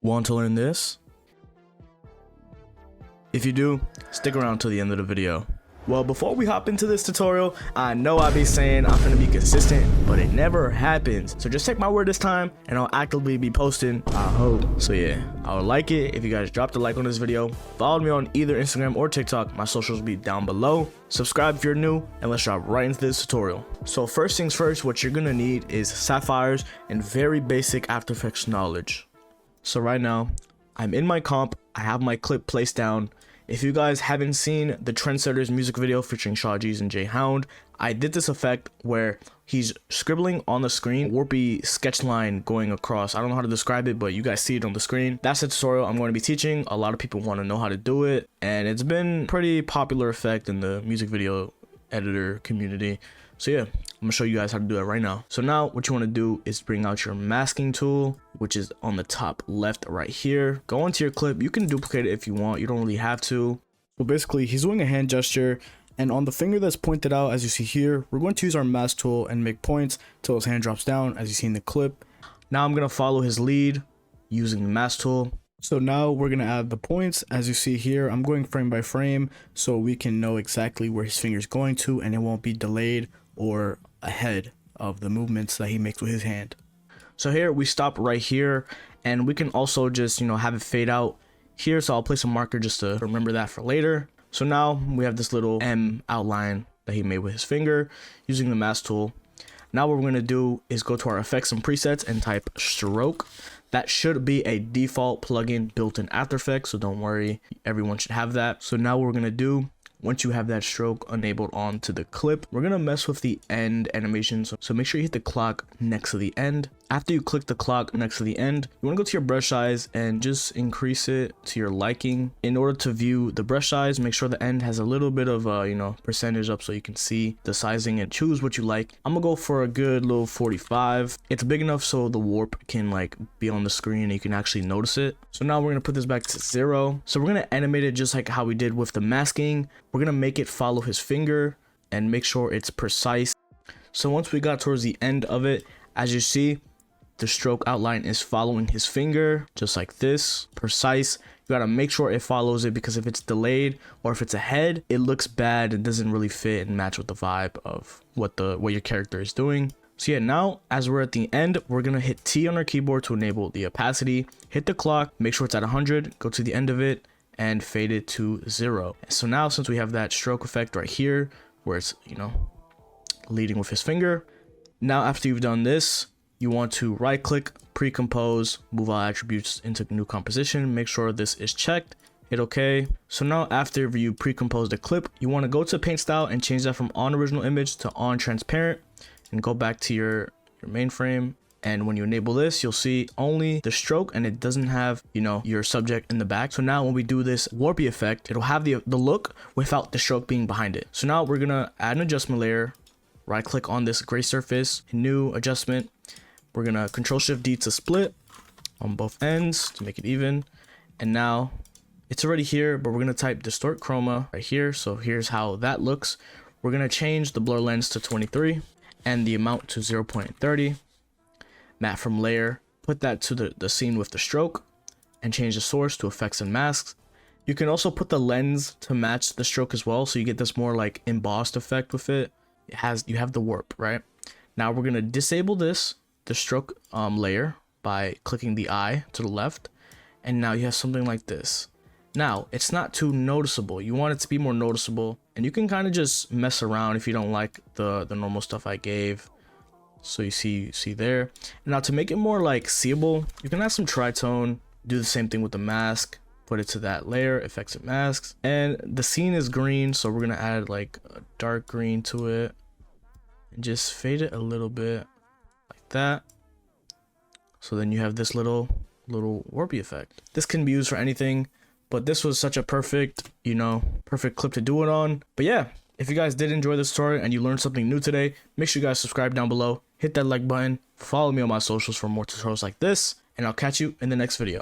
Want to learn this? If you do, stick around till the end of the video. Well, before we hop into this tutorial, I know I be saying I'm gonna be consistent, but it never happens. So just take my word this time, and I'll actively be posting, I hope. So yeah, I would like it if you guys dropped a like on this video. Follow me on either Instagram or TikTok. My socials will be down below. Subscribe if you're new, and let's drop right into this tutorial. So first things first, what you're gonna need is sapphires and very basic After Effects knowledge. So right now, I'm in my comp, I have my clip placed down. If you guys haven't seen the Trendsetters music video featuring Shaw G's and Jay Hound, I did this effect where he's scribbling on the screen, warpy sketch line going across. I don't know how to describe it, but you guys see it on the screen. That's the tutorial I'm going to be teaching. A lot of people want to know how to do it, and it's been pretty popular effect in the music video editor community. So yeah, I'm gonna show you guys how to do it right now. So now what you want to do is bring out your masking tool, which is on the top left right here. Go into your clip. You can duplicate it if you want. You don't really have to. So basically he's doing a hand gesture, and on the finger that's pointed out, as you see here, we're going to use our mask tool and make points till his hand drops down, as you see in the clip. Now I'm gonna follow his lead using the mask tool. So now we're gonna add the points. As you see here, I'm going frame by frame so we can know exactly where his finger is going to, and it won't be delayed or ahead of the movements that he makes with his hand. So here we stop right here, and we can also just, have it fade out here. So I'll place a marker just to remember that for later. So now we have this little M outline that he made with his finger using the mask tool. Now what we're going to do is go to our effects and presets and type stroke. That should be a default plugin built in After Effects, so don't worry, everyone should have that. So now what we're going to do, once you have that stroke enabled onto the clip, we're going to mess with the end animation. So make sure you hit the clock next to the end. After you click the clock next to the end, you want to go to your brush size and just increase it to your liking. In order to view the brush size, make sure the end has a little bit of percentage up so you can see the sizing and choose what you like. I'm gonna go for a good little 45. It's big enough so the warp can be on the screen and you can actually notice it. So now we're gonna put this back to 0. So we're gonna animate it just like how we did with the masking. We're gonna make it follow his finger and make sure it's precise. So once we got towards the end of it, as you see, the stroke outline is following his finger, just like this, precise. You gotta make sure it follows it, because if it's delayed or if it's ahead, it looks bad and doesn't really fit and match with the vibe of what your character is doing. So yeah, now as we're at the end, we're gonna hit T on our keyboard to enable the opacity, hit the clock, make sure it's at 100, go to the end of it and fade it to 0. So now since we have that stroke effect right here where it's leading with his finger, now after you've done this, you want to right click, pre-compose, move all attributes into new composition, make sure this is checked, hit OK. So now after you pre-compose the clip, you want to go to paint style and change that from on original image to on transparent, and go back to your mainframe. And when you enable this, you'll see only the stroke and it doesn't have, your subject in the back. So now when we do this warpy effect, it'll have the look without the stroke being behind it. So now we're gonna add an adjustment layer, right click on this gray surface, new adjustment. We're gonna Control-Shift-D to split on both ends to make it even. And now it's already here, but we're gonna type distort chroma right here. So here's how that looks. We're gonna change the blur lens to 23 and the amount to 0.30. Matte from layer, put that to the scene with the stroke, and change the source to effects and masks. You can also put the lens to match the stroke as well, so you get this more embossed effect with it. You have the warp, right? Now we're gonna disable the stroke layer by clicking the eye to the left, and now you have something like this. Now it's not too noticeable. You want it to be more noticeable, and you can kind of just mess around if you don't like the normal stuff I gave. So you see there. And now to make it more seeable, you can add some tritone, do the same thing with the mask, put it to that layer, effects and masks. And the scene is green, so we're gonna add a dark green to it and just fade it a little bit like that. So then you have this little warpy effect. This can be used for anything, but this was such a perfect clip to do it on. But yeah, if you guys did enjoy this tutorial and you learned something new today, make sure you guys subscribe down below, hit that like button, follow me on my socials for more tutorials like this, and I'll catch you in the next video.